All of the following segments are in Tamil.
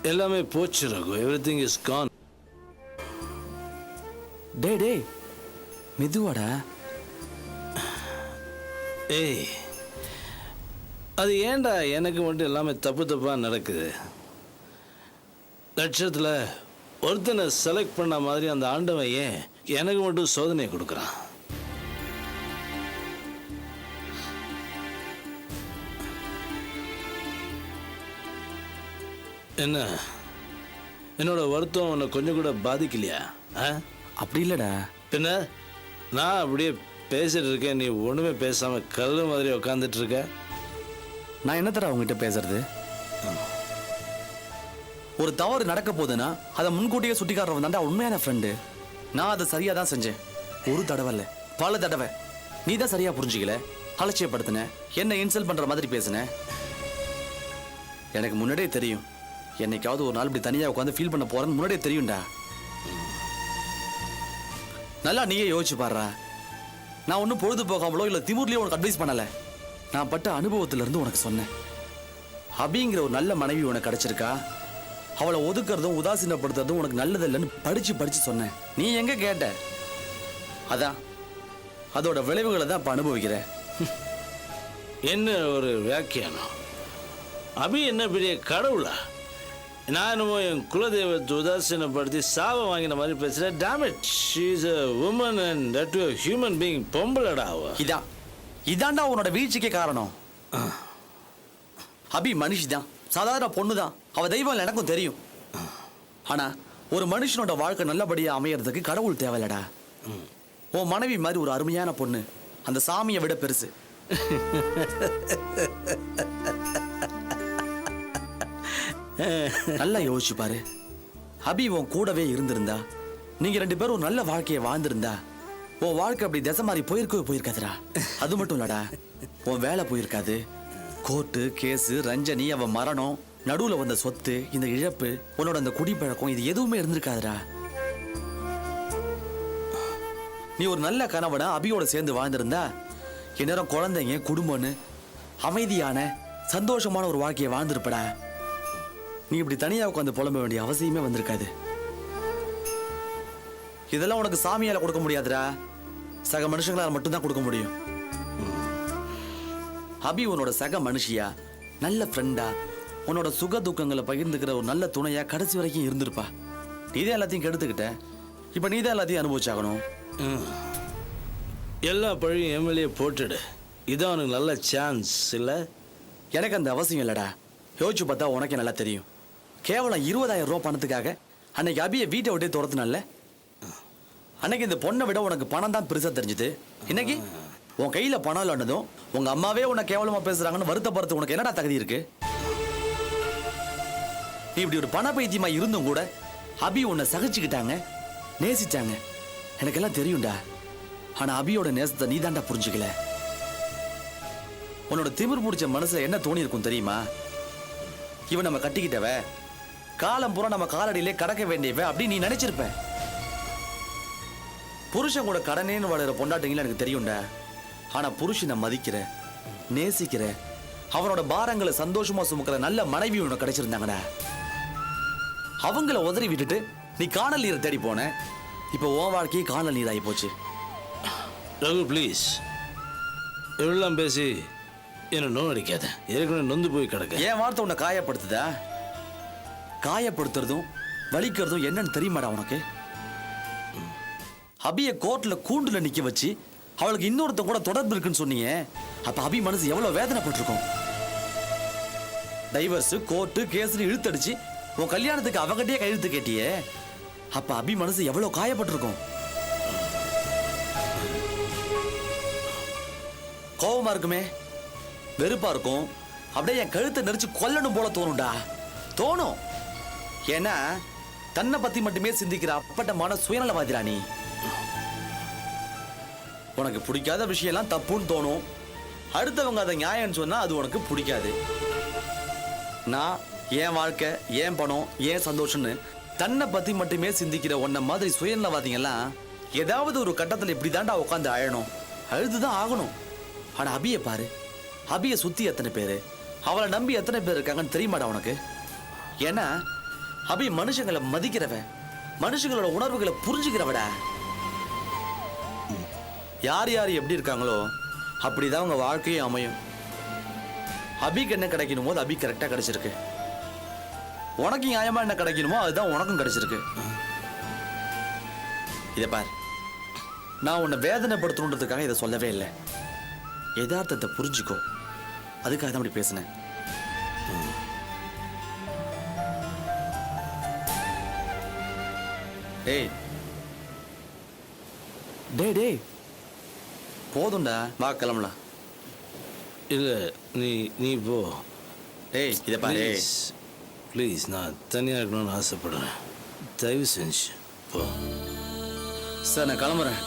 எல்லாமே போச்சு ரகு. Everything is Khan. டேய் மெதுவாடா. ஏய், அது ஏன்டா எனக்கு மட்டும் எல்லாமே தப்பா நடக்குது? லட்சத்தில் ஒருத்தனை செலக்ட் பண்ண மாதிரி அந்த ஆண்டவன் ஏன் எனக்கு மட்டும் சோதனை கொடுக்குறான்? என்ன, என்னோட வருத்தம் உன்னை கொஞ்சம் கூட பாதிக்கலையா? அப்படி இல்லடா. பின்ன நான் அப்படியே பேசிட்டு இருக்கேன், நீ ஒண்ணுமே பேசாம கல்லு மாதிரி உட்காந்துட்டு இருக்க. நான் என்ன தர அவங்ககிட்ட பேசுறது? ஒரு தவறு நடக்க போகுதுன்னா அதை முன்கூட்டியே சுட்டிக்காரவன் தாண்டா உண்மையான ஃப்ரெண்டு. நான் அதை சரியா தான் செஞ்சேன். ஒரு தடவை இல்லை, பல தடவை. நீ தான் சரியா புரிஞ்சுக்கல, அலட்சியப்படுத்தின, என்ன இன்சல்ட் பண்ற மாதிரி பேசின. எனக்கு முன்னாடியே தெரியும் என்னைக்காவது ஒரு நாள் இப்படி தனியாக உட்காந்து ஃபீல் பண்ண போறேன்னு முன்னாடியே தெரியும்டா. நல்லா நீயே யோசிச்சு பாடுறா. நான் ஒன்றும் பொழுது போகாமலோ இல்லை திமுர்லையோ உனக்கு அட்வைஸ் பண்ணலை. நான் பட்ட அனுபவத்துல இருந்து உனக்கு சொன்னேன். அபிங்கிற ஒரு நல்ல மனைவி உனக்கு கிடைச்சிருக்கா, அவளை ஒதுக்குறதும் உதாசீனப்படுத்துறதும் உனக்கு நல்லது இல்லைன்னு படிச்சு சொன்னேன். நீ எங்க கேட்ட? அதான் அதோட விளைவுகளை தான் இப்ப அனுபவிக்கிற. என்ன ஒரு வியாக்கியானம்! அபி என்ன பெரிய கடவுளா? நான் என்னமோ என் குலதெய்வத்தை உதாசீனப்படுத்தி சாபம் வாங்கின மாதிரி பேசுறேன். Damn it, she is a woman and that to a human being. பொம்பளடா அவ. இதாண்டா உன்னோட வீழ்ச்சிக்கே காரணம். அபி மனுஷி தான், சாதாரண பொண்ணு தான். அவ தெய்வம் எனக்கும் தெரியும். ஆனா ஒரு மனுஷனோட வாழ்க்கை நல்லபடியா அமையறதுக்கு கடவுள் தேவையில்லடா. உன் மனைவி மாதிரி ஒரு அருமையான பொண்ணு அந்த சாமியை விட பெருசு. நல்லா யோசிச்சு பாரு. அபி உன் கூடவே இருந்திருந்தா, நீங்க ரெண்டு பேரும் ஒரு நல்ல வாழ்க்கையை வாழ்ந்திருந்தா, உன் வாழ்க்கை அப்படி திசை மாதிரி போயிருக்காதுடா. அது மட்டும் இல்லடா, உன் வேலை போயிருக்காது. கோர்ட்டு கேஸு, ரஞ்சனி, அவன் மரணம், நடுவுல வந்த சொத்து, இந்த இழப்பு, உன்னோட அந்த குடிப்பழக்கம், இது எதுவுமே இருந்திருக்காதுடா. நீ ஒரு நல்ல கணவனா அபியோட சேர்ந்து வாழ்ந்திருந்தா, இந்நேரம் குழந்தைங்க, குடும்பம்னு அமைதியான சந்தோஷமான ஒரு வாழ்க்கையை வாழ்ந்திருப்படா. நீ இப்படி தனியா உட்காந்து புலம்ப வேண்டிய அவசியமே வந்திருக்காது. இதெல்லாம் உனக்கு சாமியால கொடுக்க முடியாதுடா, சக மனுஷங்களால மட்டும்தான் கொடுக்க முடியும். அபி உன்னோட சக மனுஷியா, நல்ல ஃப்ரெண்டா, உன்னோட சுக துக்கங்களை பகிர்ந்துக்கிற ஒரு நல்ல துணையா கடைசி வரைக்கும் இருந்திருப்பா. நீதான் எல்லாத்தையும் கெடுத்துக்கிட்ட. இப்ப நீதான் எல்லாத்தையும் அனுபவிச்சாகணும். எல்லா பழியும் எம்எல்ஏ போட்டுடு. இதான் உனக்கு நல்ல சான்ஸ் இல்ல? எனக்கு அந்த அவசியம் இல்லடா. யோசிச்சு பார்த்தா உனக்கே நல்லா தெரியும். கேவலம் 20,000 ரூபாய் பணத்துக்காக அன்னைக்கு அபியை வீட்டை விட்டே துரத்துனால. அன்னைக்கு இந்த பொண்ணை விட உனக்கு பணம் தான் பெருசா தெரிஞ்சுது. இன்னைக்கு உன் கையில பணம் இல்லைன்னதும் உங்க அம்மாவே உன்னை கேவலமா பேசுறாங்கன்னு வருத்தப்படுறது உனக்கு என்னடா தகுதி இருக்கு? நீ இப்படி ஒரு பண பைத்தியமா இருந்தும் கூட அபி உன்னை சகிச்சுக்கிட்டாங்க, நேசிச்சாங்க. எனக்கெல்லாம் தெரியும்டா. ஆனா அபியோட நேசத்தை நீ தாண்டா புரிஞ்சுக்கல. உன்னோட திமிர் முடிச்ச மனசுல என்ன தோணி இருக்கும் தெரியுமா? இவன் நம்ம கட்டிக்கிட்டவ, காலம் பூரா நம்ம காலடியிலே கடக்க வேண்டியவ அப்படி நீ நினைச்சிருப்ப. புருஷன் கூட கடனேன்னு வளர பொண்டாட்டிங்களா எனக்கு தெரியும்டா. ஆனா புருஷனை மதிக்கிற, நேசிக்கிற, அவனோட பாரங்களை சந்தோஷமா சுமக்கிற நல்ல மனைவி உனக்கு கிடைச்சிருந்தாங்கடா. அவங்கள உதறி விட்டுட்டு நீ காணல் நீரை தேடி போன. இப்ப உன் வாழ்க்கையே காணல் நீராகி போச்சு. ரகு ப்ளீஸ், எவ்வளோ பேசி என்ன நோ அடிக்காத. ஏற்கனவே நொந்து போய் கிடக்க. என் வார்த்தை உன்னை காயப்படுத்துதா? காயப்படுத்துறதும் வலிக்கிறதும் என்னன்னு தெரியுமாடா உனக்கு? அபிய கோர்ட்ல கூண்டுல நிக்க வச்சு அவளுக்கு இன்னொருத்த கூட தொடர்பு இருக்குன்னு சொன்னீங்க. அப்ப அபி மனசு எவ்வளவு வேதனைப்பட்டிருக்கும். டைவர்ஸ், கோர்ட்டு, கேஸ்னு இழுத்தடிச்சு உன் கல்யாணத்துக்கு அவகிட்டயே கையெழுத்து கேட்டியே. அப்ப அபி மனசு எவ்வளவு காயப்பட்டிருக்கும். கோபமா இருக்குமே, வெறுப்பா இருக்கும். அப்படியே என் கழுத்தை நெரிச்சு கொல்லணும் போல தோணும்டா. தோணும். ஏன்னா தன்னை பத்தி மட்டுமே சிந்திக்கிற அப்பட்டமான சுயநலவாதிரா நீ. உனக்கு பிடிக்காத விஷயம் எல்லாம் தப்புன்னு தோணும். அடுத்தவங்க அதை நியாயம்னு சொன்னா அது உனக்கு பிடிக்காது. நான் என் வாழ்க்கை, என் பணம், என் சந்தோஷம்னு தன்னை பத்தி மட்டுமே சிந்திக்கிற உன்ன மாதிரி சுயநலவாதிங்கெல்லாம் ஏதாவது ஒரு கட்டத்துல இப்படி தாண்டா உட்காந்து அழணும், அழுதுதான் ஆகணும். ஆனா அபியை பாரு, அபியை சுத்தி எத்தனை பேரு, அவளை நம்பி எத்தனை பேர் இருக்காங்கன்னு தெரியுமாடா உனக்கு? ஏன்னா அபி மனுஷங்களை மதிக்கிறவ, மனுஷங்களோட உணர்வுகளை புரிஞ்சுக்கிறவடா. யார் யார் எப்படி இருக்காங்களோ அப்படிதான் அவங்க வாழ்க்கையும் அமையும். அபிக்கு என்ன கிடைக்கணுமோ அது அபி கரெக்டா கிடைச்சிருக்கு. உனக்கு நியாயமா என்ன கிடைக்கணுமோ அதுதான் உனக்கும் கிடைச்சிருக்கு. இதை பார், நான் உன்னை வேதனைப்படுத்தணுன்றதுக்காக இதை சொல்லவே இல்லை. யதார்த்தத்தை புரிஞ்சுக்கோ, அதுக்காக தான் அப்படி பேசினேன். டேய் டேய் டேய் போதும்டா, வா கிளம்பலாம். இல்லை நீ போ. டேய் இதை பாரு, ப்ளீஸ், நான் தனியாக இருக்கணும்னு ஆசைப்படுறேன். தயவு செஞ்சு போ. சார் நான் கிளம்புறேன்.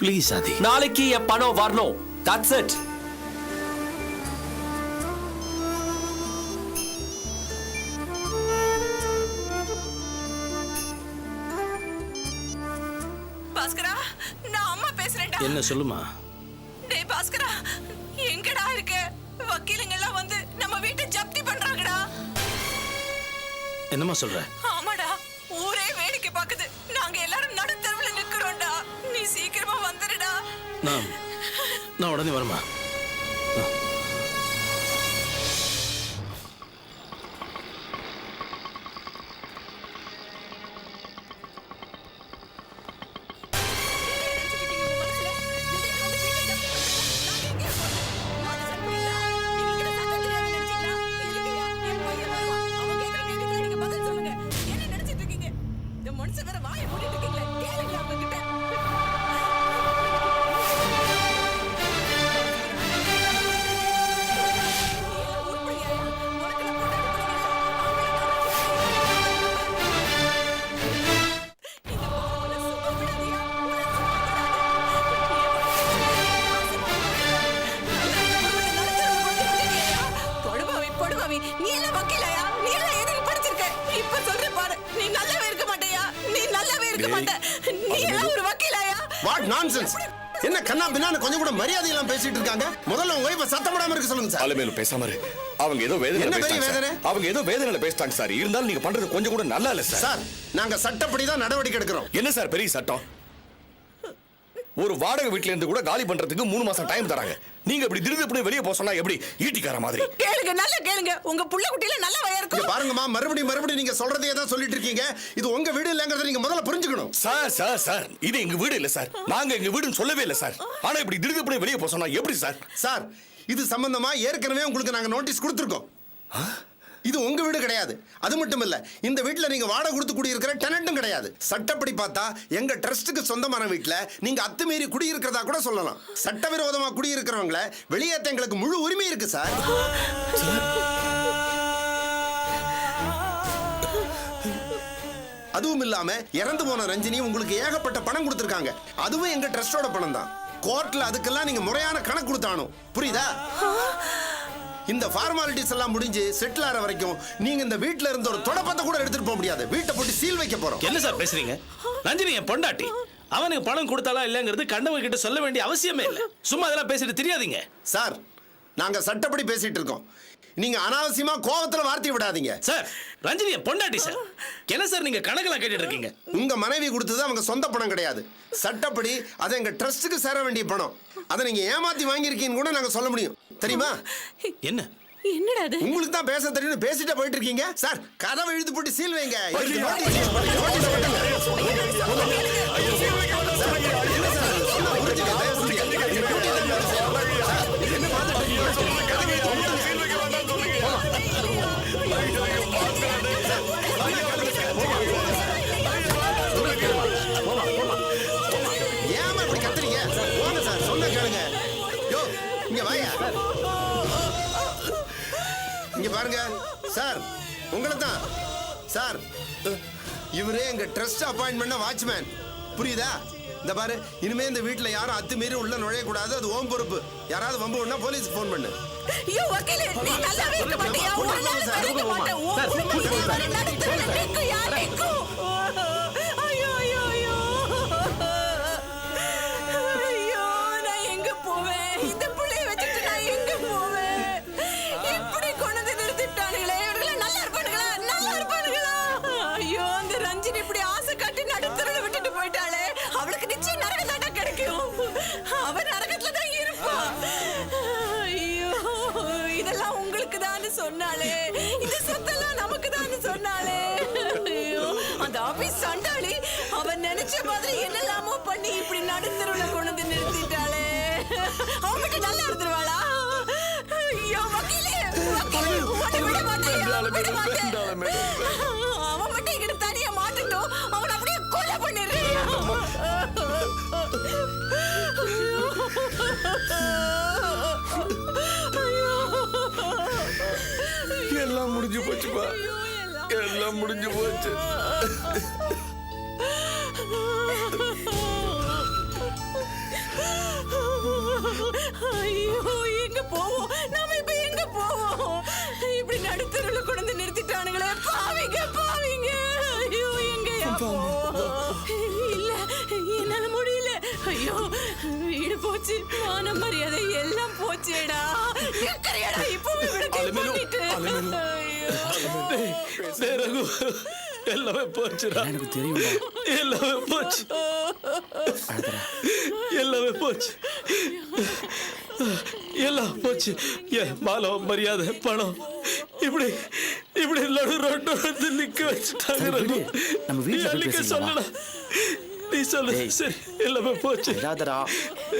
ப்ளீஸ் ஆதி. நாளைக்கு என் பணம் வரணும். That's it. பாஸ்கரா, நான் அம்மா பேசுறேன்டா. என்ன சொல்லுமா? டேய் பாஸ்கரா, எங்கடா இருக்க? வக்கீலுங்க எல்லாம் வந்து நம்ம வீட்டை ஜப்தி பண்றாங்கடா. என்னம்மா சொல்ற? ஆமாடா, ஊரே வேடிக்கை பாக்குது. நாங்க எல்லாரும் நடு தெருவுல நிக்கிறோம்டா. நீ சீக்கிரமா வந்துடுடா. நான் உடனே வரமா? என்ன கண்ணா பின்னான்னு கொஞ்சம் கூட மரியாதை எல்லாம் பேசிட்டு இருக்காங்க. முதல்ல உங்க வைஃபை சத்தம் போடாம இருக்க சொல்லுங்க சார். அலமேலு பேசாம இரு. அவங்க ஏதோ வேதனையில பேசுறாங்க. அவங்க ஏதோ வேதனையில பேசுறாங்க சார். இருந்தாலும் நீங்க பண்றது கொஞ்சம் கூட நல்லா இல்ல சார். சார், நாங்க சட்டப்படி தான் நடவடிக்கை எடுக்கிறோம். என்ன சார் பெரிய சட்டம்? ஒரு வாடகை வீட்ல இருந்து கூட காலி பண்றதுக்கு 3 மாசம் டைம் தராங்க. நீங்க இப்படி திடீர்னு வெளிய போக சொன்னா எப்படி? ஈட்டிக்கார மாதிரி. கேளுங்க, நல்லா கேளுங்க. உங்க புள்ள குட்டில நல்ல வயா இருக்கு. பாருங்கம்மா, மறுபடியும் நீங்க சொல்றதே தான் சொல்லிட்டு இருக்கீங்க. இது உங்க வீடு இல்லங்கறத நீங்க முதல்ல புரிஞ்சுக்கணும். சார் இது எங்க வீடு இல்ல சார். நாங்க எங்க வீடுன்னு சொல்லவே இல்ல சார். ஆனா இப்படி திடீர்னு வெளிய போக சொன்னா எப்படி சார்? சார், இது சம்பந்தமா ஏற்கனவே உங்களுக்கு நாங்க நோட்டீஸ் கொடுத்திருக்கோம். இது உங்க வீடு கிடையாது. அது மட்டும் இல்ல, இந்த வீட்ல நீங்க வாடகை கொடுத்து குடியிருக்கிற டெனன்ட்டும் கிடையாது. சட்டப்படி பார்த்தா எங்க ட்ரஸ்டுக்கு சொந்தமான வீட்ல நீங்க அத்துமீறி குடியிருக்கிறதா கூட சொல்லலாம். சட்டவிரோதமா குடியிருக்கிறவங்கள வெளியேற்ற எங்களுக்கு முழு உரிமை இருக்கு சார். அதுவும் இல்லாம இறந்து போன ரஞ்சினி உங்களுக்கு ஏகப்பட்ட பணம் கொடுத்திருக்காங்க. அதுவும் எங்க ட்ரஸ்டோட பணம் தான். கோர்ட்ல அதுக்கெல்லாம் நீங்க முறையான கணக்கு கொடுத்தானும். புரியுதா? இந்த ஃபார்மாலிட்டிஸ் எல்லாம் முடிஞ்சு செட்டில் ஆற வரைக்கும் நீங்க இந்த வீட்ல இருந்து ஒரு தொடப்பத்தை கூட எடுத்துட்டு போக முடியாது. வீட்டை போட்டு சீல் வைக்க போறோம். என்ன சார் பேசுறீங்க? ரஞ்சினி என் பொண்டாட்டி. அவனுக்கு பணம் கொடுத்தாலா இல்லங்கிறது கண்டவங்க கிட்ட சொல்ல வேண்டிய அவசியமே இல்லை. சும்மா அதெல்லாம் பேசிட்டு தெரியாதீங்க சார். நாங்க சட்டப்படி பேசிட்டு இருக்கோம். நீங்க அனாவசியமா கோபத்துல வார்த்தை விடாதீங்க சார். ரஞ்சினி என் பொண்டாட்டி சார். என்ன சார் நீங்க கணக்கெல்லாம் கேட்டுட்டு இருக்கீங்க? உங்க மனைவி கொடுத்தது அவங்க சொந்த பணம் கிடையாது. சட்டப்படி அது எங்க ட்ரஸ்டுக்கு சேர வேண்டிய பணம். அதை நீங்க ஏமாத்தி வாங்கியிருக்கீங்கன்னு கூட நாங்க சொல்ல முடியும். தெரியுமா? என்ன என்னடா அது? உங்களுக்கு தான் பேச தெரியும், பேசிட்டு போயிட்டு இருக்கீங்க. சார், கதவை இழுத்து போட்டு சீல் வைங்க. ஏமா இப்படி கத்துறீங்க? போங்க சார், சொன்ன கேளுங்க. யோ, இங்க வாயா. இங்க பாருங்க சார், உங்களை தான் சார். இவரே எங்க ட்ரஸ்ட் அப்பாயின்ட் பண்ண வாட்ச்மேன். புரியுதா? இந்த பாரு, இனிமே இந்த வீட்டுல யாரும் அத்துமீறி உள்ள நுழைய கூடாது. அது ஓம் பொறுப்பு. யாராவது வம்பு பண்ணா போலீஸ்க்கு ஃபோன் பண்ணு. ஐயோ வக்கீலே, நீ நல்லாவே இருக்க மாட்டியா? ஒரு நாள் இருக்க மாட்டே. ஓ குடும்பத்துல நடத்துறல நிக்கு யார் நிக்கு? ஐயோ ஐயோ ஐயோ ஐயோ, நான் எங்க போவேன்? இந்த புள்ளைய வச்சுட்டு நான் எங்க போவேன்? இப்படி கொண்டு நிறுத்திட்டானுங்களே. இவர்கள நல்லா இருப்பானுங்களா? நல்லா இருப்பானுங்களா? ஐயோ, அந்த ரஞ்சினி இப்படி ஆசை காட்டி நடுத்தரல விட்டுட்டு போயிட்டாளே. அவளுக்கு நிச்சயம் நரகம் தான் கிடைக்கும். அவ நரகத்துல தான் இருப்பா. ஐயோ, இதெல்லாம் உங்களுக்கு தான் சொன்னாலே. இந்த சொத்தெல்லாம் நமக்கு தான் சொன்னாலே. ஐயோ, அந்த ஆபீஸ் சண்டாளி அவன் நினைச்ச மாதிரி என்னெல்லாமோ பண்ணி இப்படி நடுத்தருவுல கொண்டு வந்து நிறுத்திட்டாளே. அவன் மட்டும் நல்லா இருந்துருவாளா? ஐயோ வக்கீலே, வக்கீலே, உன்னை விட மாட்டேன், விட மாட்டேன். அவன் மட்டும் இங்க தனியா மாட்டட்டும். அவன் அப்படியே கொலை பண்ணிடுறேன். எல்லாம் முடிஞ்சு போச்சுப்பா. எல்லாம் முடிஞ்சு போச்சு. ஐயோ, எங்க போவோம்? நாம இப்ப எங்க போவோம்? இப்படி நடுத்தருல கொண்டு நிறுத்திட்டானுங்களே. பாவிங்க பாவிங்க. ஐயோ, எங்கயா போவோம்? இல்ல, என்னால முடியல. ஐயோ, வீடு போச்சு, மான மரியாதை எல்லாம் போச்சேடா. எக்கறியாடா இப்பவே விட பண்ணிட்டு. ரகு, எல்லாமே போச்சுடா. எனக்கு தெரியும். எல்லாமே போச்சு. எல்லாமே போச்சு. எல்லாம் போச்சு. ஏன் மானம், மரியாதை, பணம் இப்படி இப்படி நடு ரோட்டு வந்து நிக்க வச்சுட்டாங்க. ரகு, நம்ம வீட்டுல போய் நீ பேசிக்கலாமா? சொல்லடா. நீ சொல்லு. சரி, எல்லாமே போச்சு.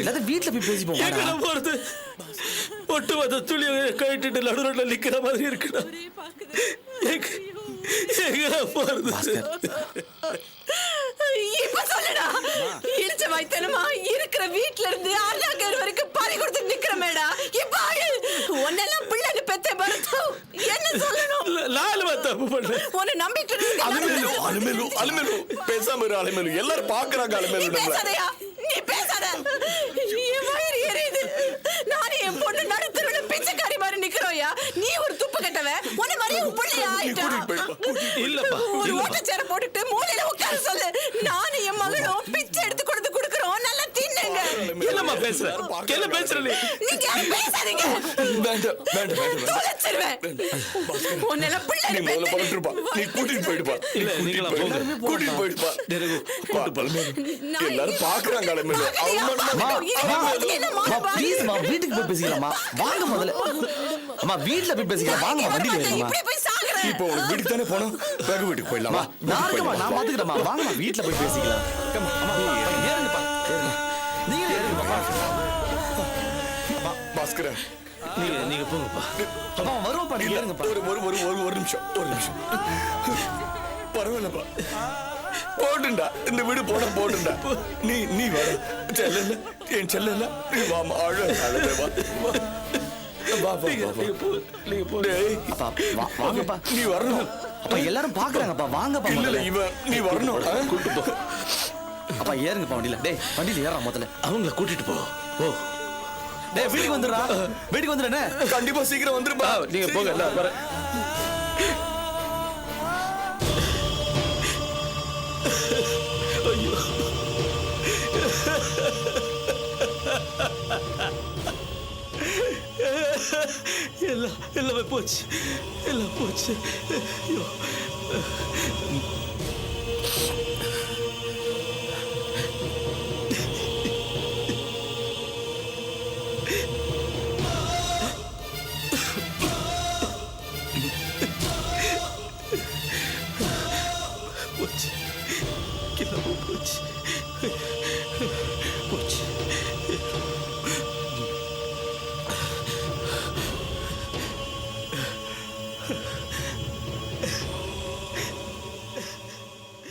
எல்லாரும் வீட்டுல போய் பேசி போவாடா. எங்கடா போறது? ஒட்டு மொத்த துளியை கட்டிட்டு நடு ரோட்ல நிக்கிற மாதிரி இருக்குடா. எங்கடா போறது? இப்ப சொல்லுடா. இடிச்ச வைத்தனமா இருக்கிற வீட்ல இருந்து அண்ணாங்கர் வரைக்கும் பறி கொடுத்து நிக்கிறமேடா. இப்ப உன்னெல்லாம் பிள்ளைங்க பெத்த பரத்து என்ன சொல்லணும்? நாலு தப்பு பண்றேன். உன்னை நம்பிட்டு அலுமேலு, அலுமேலு, அலுமேலு, பேசாம இரு அலுமேலு. எல்லாரும் பாக்குறாங்க அலுமேலு. பேசாதயா, நீ பேசாத. என் வயிறு எரியுது. நானே என் பொண்ணு நடுத்தருல பிச்சைக்காரி மாதிரி நிக்கிறோயா. நீ ஒரு துப்பு கட்டவ. உன்னை மாதிரி உன் பிள்ளையா ஆயிட்டா. இல்லப்பா, ஒரு ஓட்டச்சேர போட்டுட்டு மூலையில உட்கார சொல்லு. நானும் என் மகளும் பிச்சை எடுத்து கொடுக்குறோம். நல்லா தின்னுங்க. என்னம்மா பேசுற? என்ன பேசுற நீ? நீங்க யாரும் பேசாதீங்க. வேண்டாம், வேண்டாம், வேண்டாம். தொலைச்சிருவேன். உன்னெல்லாம் பிள்ளை நீ முதல்ல புறப்பட்டு இருப்பா. நீ கூட்டிட்டு போயிடுப்பா. இல்ல, நீங்களா போங்க. கூட்டிட்டு போயிடுப்பா. எல்லாரும் பாக்குறாங்க அலுமேலு. வீட்டுக்கு போய் பேசிக்கலாமா? வாங்க முதல்ல. அம்மா, வீட்டுல போய் பேசிக்கலாம். வாங்க, வண்டியில ஏறுமா. இப்போ உனக்கு வீட்டுக்கு தானே போனோம். ரகு வீட்டுக்கு போயிடலாமா? நான் பாத்துக்கிறேம்மா. வாங்கம்மா, வீட்டுல போய் பேசிக்கலாம். ஏறுங்கப்பா, ஏறுங்க. நீங்க ஏறுங்கப்பா. பாஸ்கரா, நீங்க போங்கப்பா. அப்பா வருவோம்ப்பா, நீங்க ஏறுங்கப்பா. ஒரு நிமிஷம், ஒரு நிமிஷம். பரவாயில்லப்பா, போட்டுண்டா. இந்த வீடு போட்டுண்டா. நீ வர செல்ல, என் செல்ல. நீ வாமா, அழவே வா. வாங்கப்பா, நீ வரணும். அப்பா எல்லாரும் பாக்குறாங்கப்பா. வாங்கப்பா. இல்ல, இவன் நீ வரணும். அப்பா ஏறுங்கப்பா வண்டியில. டேய், வண்டியில ஏறா முதல்ல. அவங்கள கூட்டிட்டு போ. ஓ, டேய் வீட்டுக்கு வந்துடுறா வீட்டுக்கு வந்துடுறேனே. கண்டிப்பா சீக்கிரம் வந்துருப்பா. நீங்க போங்க நான் வரேன். எல்லாமே போச்சு எல்லாம் போச்சு. ஐயோ போச்சு எல்லாமே போச்சு.